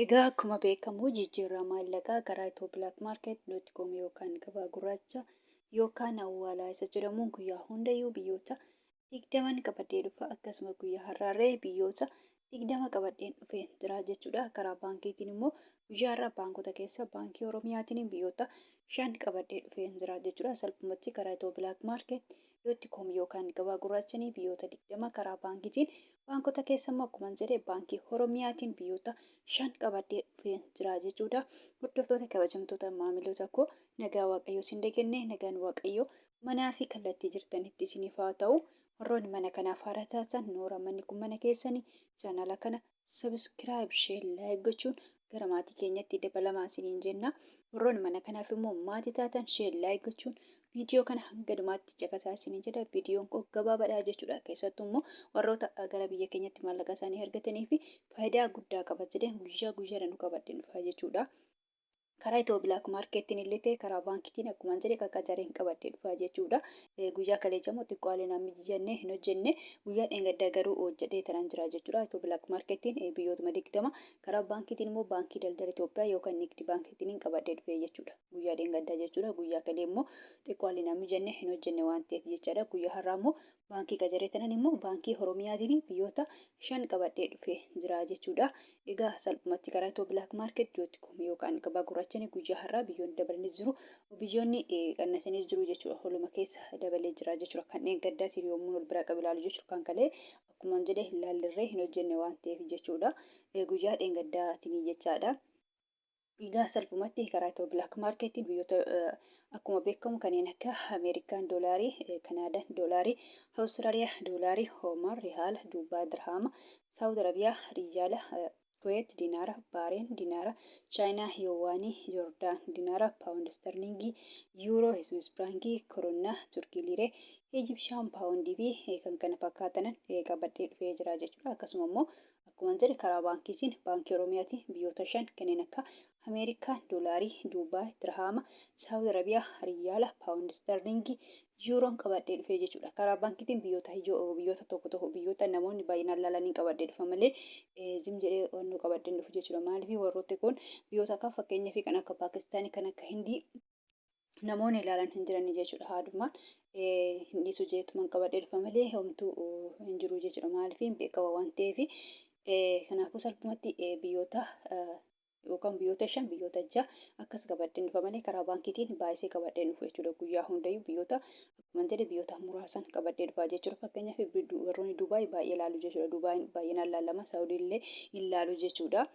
Egaa akkuma beekamu jijjiirraa maallaqaa karaa ethio.com yookaan gabaa gurraacha yookaan hawalaa isa jedhamuun guyyaa hundayyuu biyyoota 20 qabadee dhufa. Akkasuma guyyaa har'aarree biyyoota 20 qabadeen dhufee jira jechuudha. Karaa baankiitiin immoo guyyaa har'aa baankota keessa baankii Oromiyaatiin biyyoota 5 qabadee dhufee jira jechuudha. Salphumatti karaa ethio.com yookaan gabaa gurraachanii biyyoota 20 karaa baankiitiin baankota keessa immoo akkuma jedhee baankii Oromiyaatiin biyyoota 5 qabadee dhufee jira jechuudha. Hordoftoota kabajamtoota maamiltoota koo nagaa waaqayyoo isin dhageenye nagaan waaqayyoo manaa fi kallattii jirtanitti isiniif haa ta'u. Warroonni mana kanaaf haaraa taatan noora manni kun mana keessanii chaanala kana sabiskiraayib sheer laayik gochuun gara maatii keenyatti dabalamaa isiniin jenna. Warroonni mana kanaaf immoo maatii taatan sheer laayik gochuun viidiyoo kana hanga dhumaatti caqasaa isiniin jedha. Viidiyoon kun gabaabaadha jechuudha. Keessattuu immoo warroota gara biyya keenyatti maallaqa isaanii argatanii fi faayidaa guddaa qaba jedheen guyyaa guyyaadhaan nu qabadde dhufa jechuudha. Karaa ethio.com illee ta'e karaa baankiitiin akkuma jedhe qaqqacareen qabadde dhufa jechuudha. Guyyaa kaleessa immoo xiqqoolee namni jennee hin hojjenne guyyaa dheengaddaa garuu hojjedhee tanan jira jechuudha. ethio.com biyyootuma 20 karaa baankiitiin immoo baankii daldala Itoophiyaa yookaan nigdi baankiitiin qabadde dhufe jechuudha. Guyyaa dheengaddaa jechuudha. Guyyaa kalee immoo xiqqoolee namni jennee hin hojjenne waan ta'eef jechaadha. Guyyaa har'aa immoo baankii qacaree tanan immoo baankii Oromiyaatiin biyyoota 5 qabadde dhufe jira jechuudha. Egaa salphumatti karaa ethio.com yookaan gabaa gurraachanii guyyaa har'aa biyyoonni dabalanis jiru. Biyyoonni qannasaniis jiru jechuudha. Holuma keessa dabalee jira jechuudha. Kanneen gaddaatiin yommuu wal bira qabu ilaalu jechuudha. Kan kalee akkuma jedhee hin laallerree hin hojjenne waan ta'eef jechuudha. Guyyaa dheengaddaatiin jechaadha. Egaa salphumatti karaa ethio.com biyyoota akkuma beekamu kanneen akka Ameerikaan doolaarii, Kanaadaan doolaarii, Awustiraaliyaa doolaarii, Oomaan riyaala, Duubaa dirhaama, Saawud Arabiyaa riyaala, Kuweet dinaara, Baareen dinaara, Chaayinaa yuwaanii, Joordaan dinaara, Paawundi sterlingii, Yuuroo, Swiss firankii, Koronaa, Turkii liiree, Ijipshaan paawundii fi kan kana fakkaatan qabadhee dhufee jira jechuudha. Akkasuma immoo akkuma jedhe karaa baankiitiin baankii Oromiyaatiin biyyoota 5 kanneen akka Ameerikaa doolaarii, Duubaa dirhaama, Saawud Arabiyaa riyaala, Paawundi sterlingii, Yuuroon qabadhee dhufee jechuudha. Karaa baankiitiin biyyoota tokko biyyoota namoonni baay'inaan laalanii qabadhee dhufa malee zim jedhee onnoo qabadhee dhufu jechuudha. Maaliif warrooti kun biyyoota akka fakkeenyaaf kan akka Paakistaanii kan akka Hindii namoonni ilaalan hin jiran jechuudha. Haadhumaan hindisu jeetumaan qabadhee dhufa malee homtuu hin jiru jechuudha. Maaliif hin beekama waan ta'eef kanaafuu salphumatti biyyoota yookaan biyyoota 5 biyyoota 6 akkas qabadhee dhufa malee karaa baankiitiin baay'isee qabadhee dhufu jechuudha. Guyyaa hundayyuu biyyoota akkuma jedhe biyyoota muraasan qabadhee dhufa jechuudha. Fakkeenyaaf warroonni Dubaay baay'ee ilaalu jechuudha. Dubaay baay'inaan laalama, Saawudii illee hin laalu jechuudha.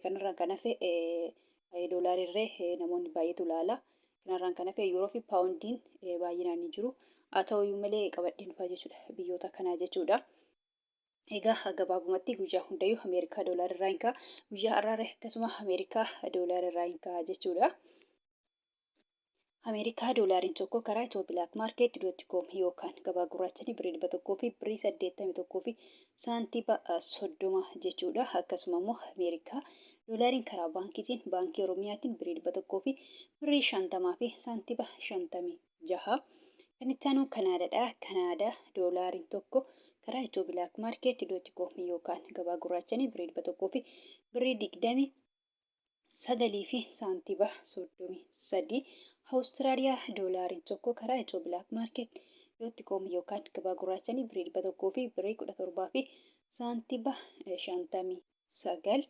Kanarraan kan hafe doolaarirree namoonni baay'eetu ilaala. Kanarraan kan hafe Yuuroo fi Paawundiin baay'inaan ni jiru. Haa ta'uyyuu malee qabadhee dhufa jechuudha. Biyyoota kanaa jechuudha. Egaa gabaabumatti guyyaa hundayyuu Ameerikaa doolaarirraa hin ka'a. Guyyaa har'aarree akkasuma Ameerikaa doolaarirraa hin ka'a jechuudha. Ameerikaa doolaariin tokko karaa ethio.com yookaan gabaa gurraachanii birrii 100 fi birrii 81 fi saantiba 30 jechuudha. Akkasuma immoo Ameerikaa doolaariin karaa baankiitiin baankii Oromiyaatiin birrii 100 fi birrii 50 fi saantiba 56. Kan itti aanu Kanaadaadha. Kanaadaa doolaariin tokko karaa ethio.com yookaan gabaa gurraachanii birrii 100 fi birrii 29 fi saantiba 33. Awustiraaliyaa doolaariin tokko karaa ethio.com yookaan gabaa gurraachanii birrii 100 fi birrii 17 fi saantiba 59.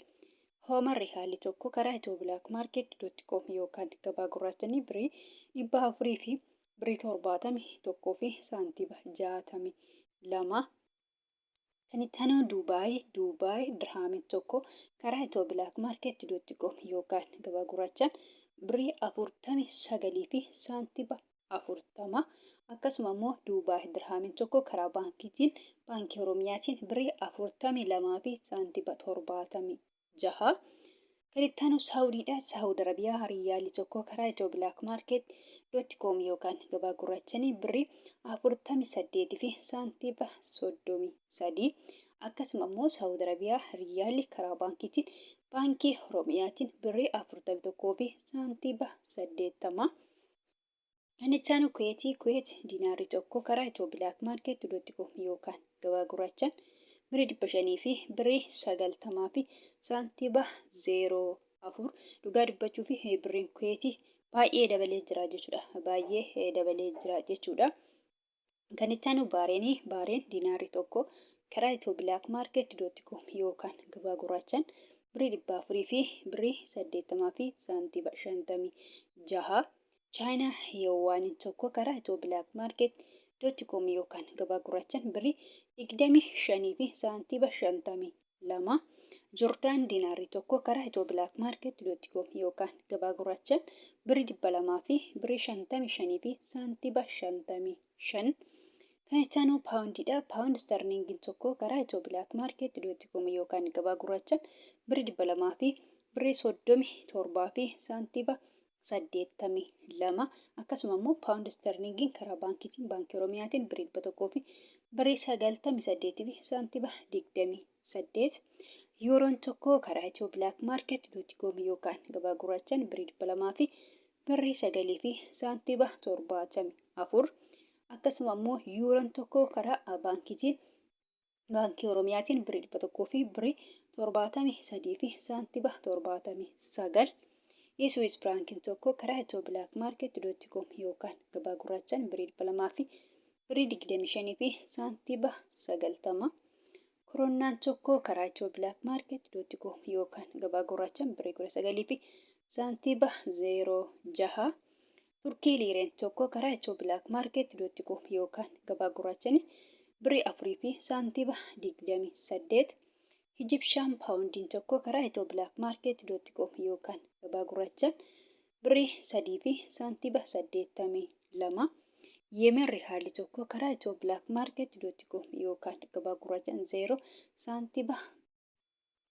Oomaan riyaalii tokko karaa ethio.com yookaan gabaa gurraachanii birrii 400 fi birrii 71 fi saantiba 62. Kan itti aanu Duubaay dirhaamiin tokko karaa ethio.com yookaan gabaa gurraachaan birrii 49 fi saantiba 40. Akkasuma immoo Duubaay dirhaamiin tokko karaa baankiitiin baankii Oromiyaatiin birrii 42 fi saantiba 76. Kan itti aanu Saawudiidha. Saawud Arabiyaa riyaalii tokko karaa ethio.com yookaan gabaa gurraachanii birrii 48 fi saantiba 33. Akkasuma immoo Saawud Arabiyaa riyaalii karaa baankiitiin baankii Oromiyaatiin birrii 41 fi saantiba 80. Kan itti aanu Kuweet dinaarri tokko karaa ethio.com yookaan gabaa gurraachaan birrii 500 fi birrii 90 fi saantiba 04 dhugaa dubbachuu fi birriin Kuweetii baay'ee dabalee jira jechuudha. Baay'ee dabalee jira jechuudha. Kan itti aanu baareen diinaarii tokko karaa ethio.market.com yookaan gabaa gurraachaan birrii 400 fi birrii 80 fi saantiba 56 chaayinaa yuwaan tokko karaa ethio.market.com yookaan gabaa gurraachaan birrii 25 fi saantiba 52 Joordaan diinaarii tokko karaa ethio.market.com yookaan gabaa gurraachaan birrii 200 fi birrii 55 fi saantiba 55 kan itti aanu paawundiidha. Paawundi sterlingiin tokko karaa ethio.market.com yookaan gabaa gurraachaan birrii 200 fi birrii 37 fi saantiba 82 akkasuma immoo paawundi sterlingiin karaa baankiitiin baankii Oromiyaatiin birrii 100 fi birrii 98 fi saantiba 28 yuuroon tokko karaa ethio.market.com yookaan gabaa gurraachaan birrii 200 fi birrii 9 fi saantiba 74 akkasuma immoo yuuroon tokko karaa baankiitiin baankii Oromiyaatiin birrii 100 fi birrii 73 fi saantiba 79 Swiss frankiin tokko karaa ethio.market.com yookaan gabaa gurraachaan birrii 200 fi birrii 25 fi saantiba 90 Koroonaan tokko karaa ethio.market.com yookaan gabaa gurraachaan birrii 19 fi saantiba 06 Turkii liireen tokko karaa ethio.market.com yookaan gabaa gurraachaan birrii 4 fi saantiba 28 Egyptian paawundiin tokko karaa ethio.market.com yookaan gabaa gurraachaan birrii 3 fi saantiba 82 Yemen rihaalli tokko karaa ethio.market.com yookaan gabaa gurraachaan 0 saantiba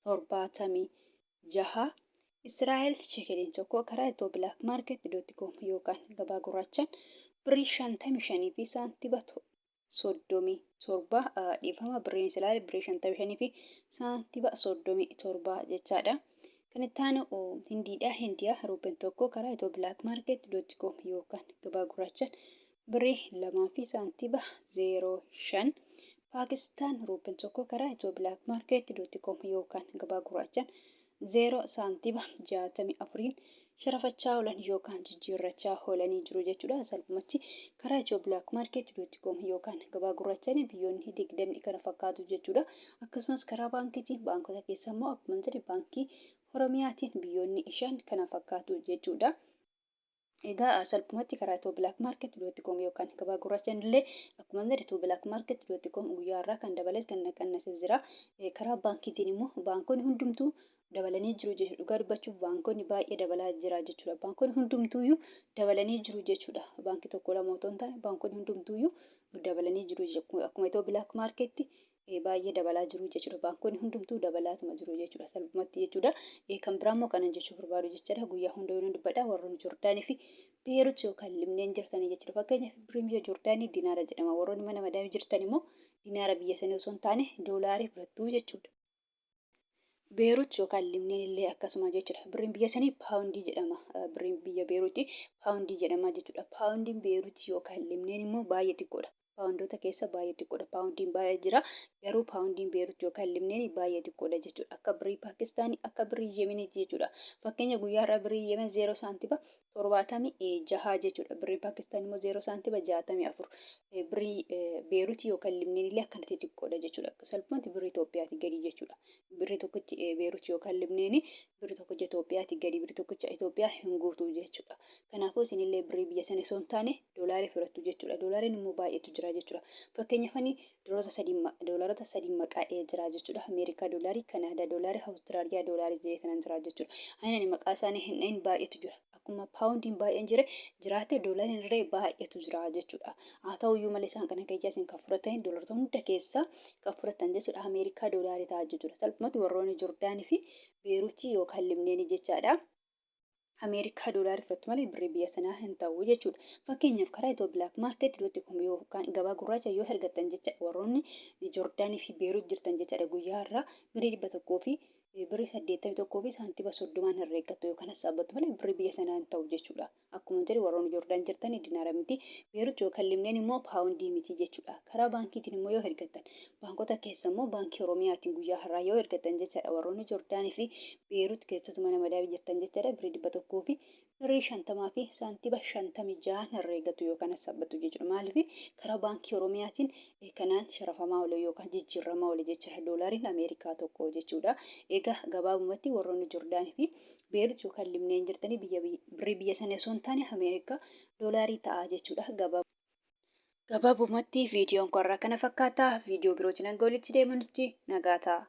76 Israa'el shekeliin tokko karaa ethio.market.com yookaan gabaa gurraachaan birrii 55 fi saantiba 37 dhiifama birriin Israa'el birrii 55 fi saantiba 37 jechaadha. Kan itti aanu hindiidha. Hindiyaa ruupeen tokko karaa ethio.market.com yookaan gabaa gurraachaan birrii 2 fi saantiba 05 Paakistaan ruupeen tokko karaa ethio.market.com yookaan gabaa gurraachaan 0 saantiba 64 sharafachaa oolan yookaan jijjiirrachaa oolanii jiru jechuudha. Salphumatti karaa ethio.market.com yookaan gabaa gurraachaan biyyoonni 20 kana fakkaatu jechuudha. Akkasumas karaa baankiitiin baankota keessa immoo akkuma jedhe baankii Oromiyaatiin biyyoonni 5 kana fakkaatu jechuudha. Egaa salphumatti karaa ethio.market.com yookaan gabaa gurraachaan illee akkuma jedhe ethio.market.com guyyaa irraa kan dabalees kan qannasee jira. Karaa baankiitiin immoo baankonni hundumtuu dabalanii jiru jechuudha. Dhugaa dubbachuuf baankonni baay'ee dabalaa jira jechuudha. Baankonni hundumtuuyyuu dabalanii jiru jechuudha. Baankii tokko lama otoo hin taane baankonni hundumtuuyyuu dabalanii jiru jechuudha. Akkuma ethio.market baay'ee dabalaa jiru jechuudha. Baankonni hundumtuu dabalaatuma jiru jechuudha. Salphumatti jechuudha. Kan biraa immoo kanan jechuu barbaadu jechuudha. Guyyaa hunda yoo dubbadha warroonni Joordaanii fi Beerut yookaan Libneen jirtanii jechuudha. Fakkeenyaaf birriin biyya Joordaanii diinaara jedhama. Warroonni mana madaamii jirtan immoo diinaara biyya sanii osoo hin taane doolaarii fudhattu jechuudha. Beerut yookaan Libneen illee akkasuma jechuudha. Birriin biyya sanii paawundii jedhama. Birriin biyya Beerutii paawundii jedhama jechuudha. Paawundiin Beerut yookaan Libneen immoo baay'ee xiqqoodha. Paawundoota keessa baay'ee xiqqoodha. Paawundiin baay'ee jira. Garuu paawundiin Beerut yookaan Libneen baay'ee xiqqoodha jechuudha. Akka birrii Paakistaanii akka birrii Yemeniiti jechuudha. Fakkeenya guyyaa irraa birrii Yemen 0 saantiba 76 jechuudha. Birrii Paakistaan immoo 0 saantiba 64. Birrii Beerut yookaan Libneen illee akkanatti xiqqoodha jechuudha. Salphumatti birrii Itoophiyaati gadi jechuudha. Birrii tokkichi Beerut yookaan Libneen birrii tokkicha Itoophiyaati gadi birrii tokkicha Itoophiyaa hin guutu jechuudha. Kanaafuu isinillee birrii biyya sana osoo hin taane doolaarii fudhattu jechuudha. Doolaariin immoo baay'eetu jira jechuudha. Fakkeenyaaf doolaarota sadii maqaa jira jechuudha. Ameerikaa doolaarii, Kanaadaa doolaarii, Awustiraaliyaa doolaarii jedhee kanan jira jechuudha. Ani maqaa isaanii hin baay'eetu jira. Akkuma paawundiin baay'een jiraate doolaariin illee baay'eetu jira jechuudha. Haa ta'uyyuu malee isaan kana keessaa isin kan fudhatan doolaarota hunda keessaa kan fudhatan jechuudha. Ameerikaa doolaarii ta'a jechuudha. Salphumatti warroonni Joordaanii fi Beerutii yookaan Libneenii jechaadha. Ameerikaa doolaarii fudhatu malee birrii biyya sanaa hin ta'u jechuudha. Fakkeenyaaf karaa ethio.market.com yookaan gabaa gurraacha yoo argattan jecha warroonni Joordaanii fi Beerut jirtan jechaadha. Guyyaa irraa birrii 100 fi birrii 81 fi saantiba 30 herreeggattu yookaan sassaabattu malee birrii biyya sanaa hin ta'u jechuudha. Akkuma jedhe warroonni Joordaan jirtanii dinaara miti. Beerut yookaan Libneen immoo paawundii miti jechuudha. Karaa baankiitiin immoo yoo ergattan baankota keessa immoo baankii Oromiyaatiin guyyaa har'aa yoo ergattan jechaadha. Warroonni Joordaanii fi Beerut keessattuu mana madaawii jirtan jechaadha. Birrii 100 fi birrii 50 fi saantiba 56 herreeggattu yookaan sassaabattu jechuudha. Maaliif karaa baankii Oromiyaatiin kanaan sharafamaa oole yookaan jijjiiramaa oole jechuudha. Doolaariin Ameerikaa tokko jechuudha. Egaa gabaabumatti warroonni Joordaanii fi Beerut yookaan Libneen jirtanii birrii biyya sana osoo hin taane Ameerikaa doolaarii ta'a jechuudha. Gabaabumatti viidiyoon kun irraa kana fakkaata. Viidiyoo birootiin hanga walitti deebinutti nagaa ta'a.